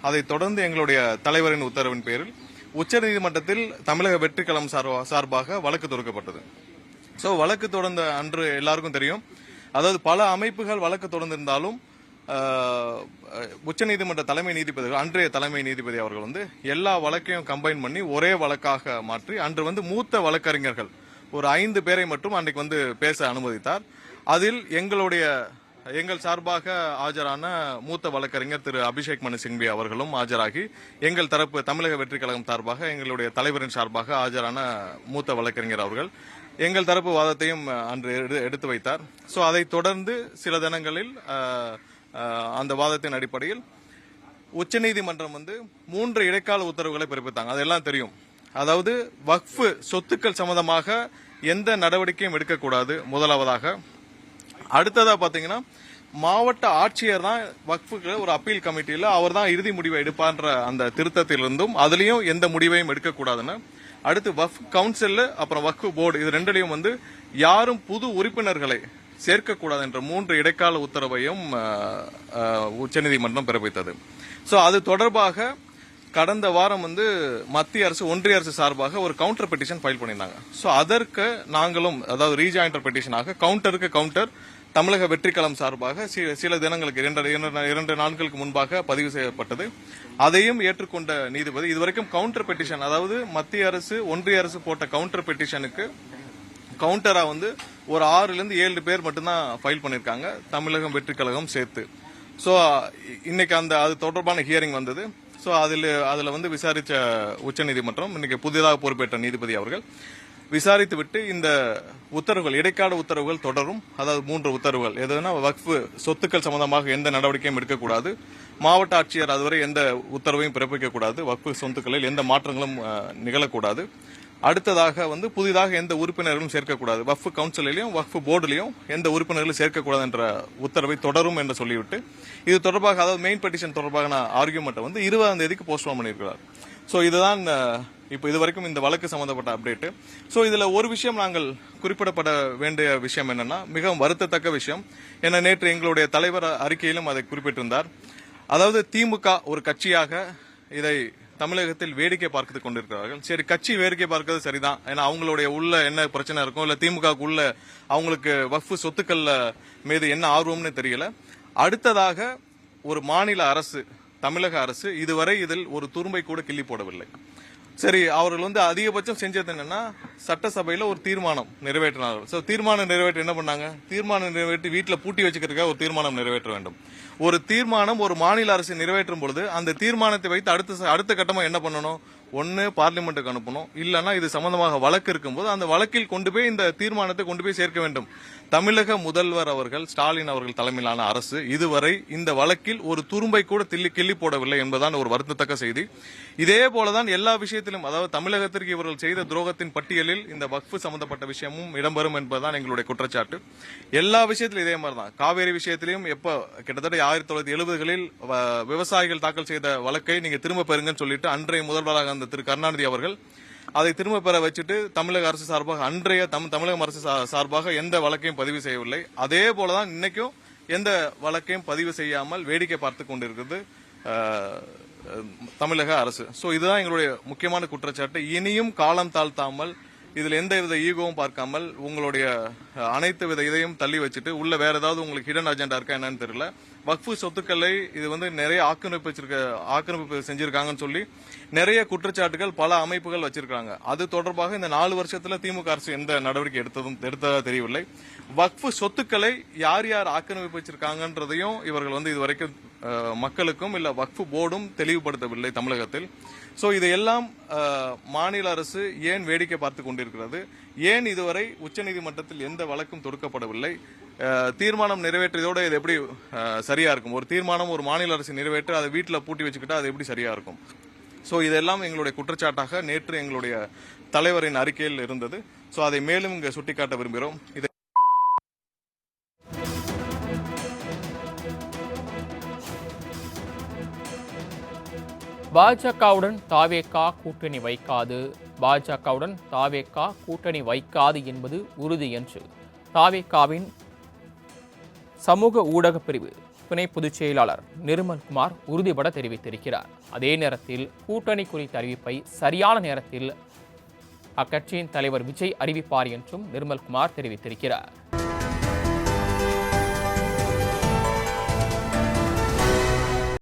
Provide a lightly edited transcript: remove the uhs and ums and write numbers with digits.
அதைத் தொடர்ந்து எங்களுடைய தலைவரின் உத்தரவின் பேரில் உச்சநீதிமன்றத்தில் தமிழக வெற்றி கழகம் சார்பாக வழக்கு தொடுக்கப்பட்டது. ஸோ வழக்கு தொடர்ந்த அன்று எல்லாருக்கும் தெரியும், அதாவது பல அமைப்புகள் வழக்கு தொடர்ந்திருந்தாலும் உச்சநீதிமன்ற தலைமை நீதிபதிகள், அன்றைய தலைமை நீதிபதி அவர்கள் எல்லா வழக்கையும் கம்பைன் பண்ணி ஒரே வழக்காக மாற்றி அன்று மூத்த வழக்கறிஞர்கள் ஒரு 5 பேரை மட்டும் அன்றைக்கு பேச அனுமதித்தார். அதில் எங்கள் சார்பாக ஆஜரான மூத்த வழக்கறிஞர் திரு அபிஷேக் மனு சிங்வி அவர்களும் ஆஜராகி, எங்கள் தரப்பு தமிழக வெற்றி கழகம் சார்பாக எங்களுடைய தலைவரின் சார்பாக ஆஜரான மூத்த வழக்கறிஞர் அவர்கள் எங்கள் தரப்பு வாதத்தையும் அன்று எடுத்து வைத்தார். ஸோ அதைத் தொடர்ந்து சில தினங்களில் அந்த வாதத்தின் அடிப்படையில் உச்சநீதிமன்றம் 3 இடைக்கால உத்தரவுகளை பிறப்பித்தாங்க. அதெல்லாம் தெரியும். அதாவது வக்ஃபு சொத்துக்கள் சம்பந்தமாக எந்த நடவடிக்கையும் எடுக்கக்கூடாது முதலாவதாக. அடுத்ததா பாத்தீங்கன்னா, மாவட்ட ஆட்சியர் தான் வக்ஃபுக்கு ஒரு அப்பீல் கமிட்டியில் அவர் தான் இறுதி முடிவை எடுப்பான்ற அந்த திருத்தத்திலிருந்தும் அதுலயும் எந்த முடிவையும் எடுக்கக்கூடாதுன்னு. அடுத்து வக்ஃப் கவுன்சில் அப்புறம் வக்ஃபு போர்டு இது ரெண்டுலையும் யாரும் புது உறுப்பினர்களை சேர்க்கக்கூடாது என்ற 3 இடைக்கால உத்தரவையும் உச்சநீதிமன்றம் பிறப்பித்தது. சோ அது தொடர்பாக கடந்த வாரம் மத்திய அரசு ஒன்றிய அரசு சார்பாக ஒரு கவுண்டர் பெட்டிஷன் ஃபைல் பண்ணியிருந்தாங்க. சோ அதற்கு நாங்களும், அதாவது ரீஜாயிண்டர் பெட்டிஷனாக கவுண்டருக்கு கவுண்டர் தமிழக வெற்றிக்கழகம் சார்பாக சில தினங்களுக்கு 2 நாட்களுக்கு முன்பாக பதிவு செய்யப்பட்டது. அதையும் ஏற்றுக்கொண்ட நீதிபதி இதுவரைக்கும் கவுண்டர் பெட்டிஷன், அதாவது மத்திய அரசு ஒன்றிய அரசு போட்ட கவுண்டர் பெட்டிஷனுக்கு கவுண்டரா ஒரு 6 7 பேர் மட்டும்தான் ஃபைல் பண்ணிருக்காங்க, தமிழகம் வெற்றி கழகம் சேர்த்து. சோ இன்னைக்கு அது தொடர்பான ஹியரிங் வந்தது. சோ அதுல விசாரிச்ச உச்சநீதிமன்றம் இன்னைக்கு புதிதாக பொறுப்பேற்ற நீதிபதி அவர்கள் விசாரித்து விட்டு இந்த உத்தரவுகள், இடைக்கால உத்தரவுகள் தொடரும். அதாவது 3 உத்தரவுகள் எதுனா, வக்ஃபு சொத்துக்கள் சம்பந்தமாக எந்த நடவடிக்கையும் எடுக்கக்கூடாது, மாவட்ட ஆட்சியர் அதுவரை எந்த உத்தரவையும் பிறப்பிக்கக்கூடாது, வக்ஃபு சொத்துக்களில் எந்த மாற்றங்களும் நிகழக்கூடாது. அடுத்ததாக புதிதாக எந்த உறுப்பினர்களும் சேர்க்கக்கூடாது, வக்ஃபு கவுன்சிலையும் வக்ஃபு போர்டுலையும் எந்த உறுப்பினர்களும் சேர்க்கக்கூடாது என்ற உத்தரவை தொடரும் என்று சொல்லிவிட்டு, இது தொடர்பாக, அதாவது மெயின் பெட்டிஷன் தொடர்பான ஆர்கியூமெண்ட் 20ஆம் தேதிக்கு போஸ்ட்போன் பண்ணியிருக்கிறார். சோ இதுதான் இப்போ இதுவரைக்கும் இந்த வழக்கு சம்பந்தப்பட்ட அப்டேட். சோ இதுல ஒரு விஷயம் நாங்கள் குறிப்பிடப்பட வேண்டிய விஷயம் என்னன்னா, மிகவும் வருத்தத்தக்க விஷயம். என நேற்று எங்களுடைய தலைவர் அறிக்கையிலும் அதை குறிப்பிட்டிருந்தார். அதாவது திமுக ஒரு கட்சியாக இதை தமிழகத்தில் வேடிக்கை பார்த்து கொண்டிருக்கிறார்கள். சரி, கட்சி வேடிக்கை பார்க்கிறது சரிதான், ஏன்னா அவங்களுடைய உள்ள என்ன பிரச்சனை இருக்கும், இல்ல திமுக உள்ள அவங்களுக்கு வக்ஃபு சொத்துக்கள் மீது என்ன ஆர்வம்னு தெரியல. அடுத்ததாக ஒரு மாநில அரசு, தமிழக அரசு இதுவரை இதில் ஒரு துரும்பை கூட கிள்ளி போடவில்லை. சரி, அவர்கள் அதிகபட்சம் செஞ்சது என்னன்னா, சட்டசபையில ஒரு தீர்மானம் நிறைவேற்றினார்கள். சோ தீர்மானம் நிறைவேற்றி என்ன பண்ணாங்க, தீர்மானம் நிறைவேற்றி வீட்டுல பூட்டி வச்சுக்கிறதுக்காக ஒரு தீர்மானம் நிறைவேற்ற வேண்டும். ஒரு தீர்மானம் ஒரு மாநில அரசு நிறைவேற்றும் பொழுது அந்த தீர்மானத்தை வைத்து அடுத்த கட்டமா என்ன பண்ணணும், ஒன்னு பார்லிமெண்ட்டுக்கு அனுப்பணும், இல்லன்னா இது சம்பந்தமாக வழக்கு இருக்கும்போது அந்த வழக்கில் கொண்டு போய் இந்த தீர்மானத்தை கொண்டு போய் சேர்க்க வேண்டும். தமிழக முதல்வர் அவர்கள், ஸ்டாலின் அவர்கள் தலைமையிலான அரசு இதுவரை இந்த வழக்கில் ஒரு துரும்பை கூட கிள்ளி போடவில்லை என்பதுதான் ஒரு வருத்தத்தக்க செய்தி. இதே போலதான் எல்லா விஷயத்திலும், அதாவது தமிழகத்திற்கு இவர்கள் செய்த துரோகத்தின் பட்டியலில் இந்த வக்ஃபு சம்பந்தப்பட்ட விஷயமும் இடம்பெறும் என்பதுதான் எங்களுடைய குற்றச்சாட்டு. எல்லா விஷயத்திலும் இதே மாதிரிதான். காவேரி விஷயத்திலையும் கிட்டத்தட்ட 1970களில் விவசாயிகள் தாக்கல் செய்த வழக்கை நீங்க திரும்ப பெறுங்கன்னு சொல்லிட்டு அன்றைய முதல்வராக அந்த திரு கருணாநிதி அவர்கள் அதை திரும்ப பெற வச்சுட்டு தமிழக அரசு சார்பாக, அன்றைய தமிழக அரசு சார்பாக எந்த வழக்கையும் பதிவு செய்யவில்லை. அதே போலதான் இன்னைக்கும் எந்த வழக்கையும் பதிவு செய்யாமல் வேடிக்கை பார்த்து கொண்டிருக்கிறது தமிழக அரசு. சோ இதுதான் எங்களுடைய முக்கியமான குற்றச்சாட்டு. இனியும் காலம் தாழ்த்தாமல், இதுல எந்த வித ஈகோவும் பார்க்காமல், உங்களுடைய அனைத்து வித இதையும் தள்ளி வச்சுட்டு உள்ள வேற ஏதாவது உங்களுக்கு ஹிடன் அஜெண்டா இருக்கா என்னன்னு தெரியல. வக்ஃபு சொத்துக்களை இது நிறைய ஆக்கிரமிப்பு செஞ்சிருக்காங்கன்னு சொல்லி நிறைய குற்றச்சாட்டுகள் பல அமைப்புகள் வச்சிருக்காங்க. அது தொடர்பாக இந்த 4 வருஷத்துல திமுக அரசு எந்த நடவடிக்கை எடுத்ததா தெரியவில்லை. வக்ஃபு சொத்துக்களை யார் யார் ஆக்கிரமிப்பு வச்சிருக்காங்கன்றதையும் இவர்கள் இதுவரைக்கும் மக்களுக்கும் இல்ல வக்ஃபு போர்டும் தெளிவுபடுத்தவில்லை தமிழகத்தில். சோ இதையெல்லாம் மாநில அரசு ஏன் வேடிக்கை பார்த்து கொண்டிருக்கிறது, ஏன் இதுவரை உச்சநீதிமன்றத்தில் எந்த வழக்கும் தொடுக்கப்படவில்லை, தீர்மானம் நிறைவேற்றியதோட இது எப்படி சரியா இருக்கும், ஒரு தீர்மானம் ஒரு மாநில அரசு நிறைவேற்றி அதை வீட்டுல பூட்டி வச்சுக்கிட்டா அது எப்படி சரியா இருக்கும். சோ இதெல்லாம் எங்களுடைய குற்றச்சாட்டாக நேற்று எங்களுடைய தலைவரின் அறிக்கையில் இருந்தது. சோ அதை மேலும் இங்க சுட்டிக்காட்ட விரும்புகிறோம். பாஜகவுடன் தாவேகா கூட்டணி வைக்காது, பாஜகவுடன் தாவேகா கூட்டணி வைக்காது என்பது உறுதி என்று தாவேகாவின் சமூக ஊடக பிரிவு துணை பொதுச் செயலாளர் நிர்மல்குமார் உறுதிபட தெரிவித்திருக்கிறார். அதே நேரத்தில் கூட்டணி குறித்த அறிவிப்பை சரியான நேரத்தில் அக்கட்சியின் தலைவர் விஜய் அறிவிப்பார் என்றும் நிர்மல்குமார் தெரிவித்திருக்கிறார்.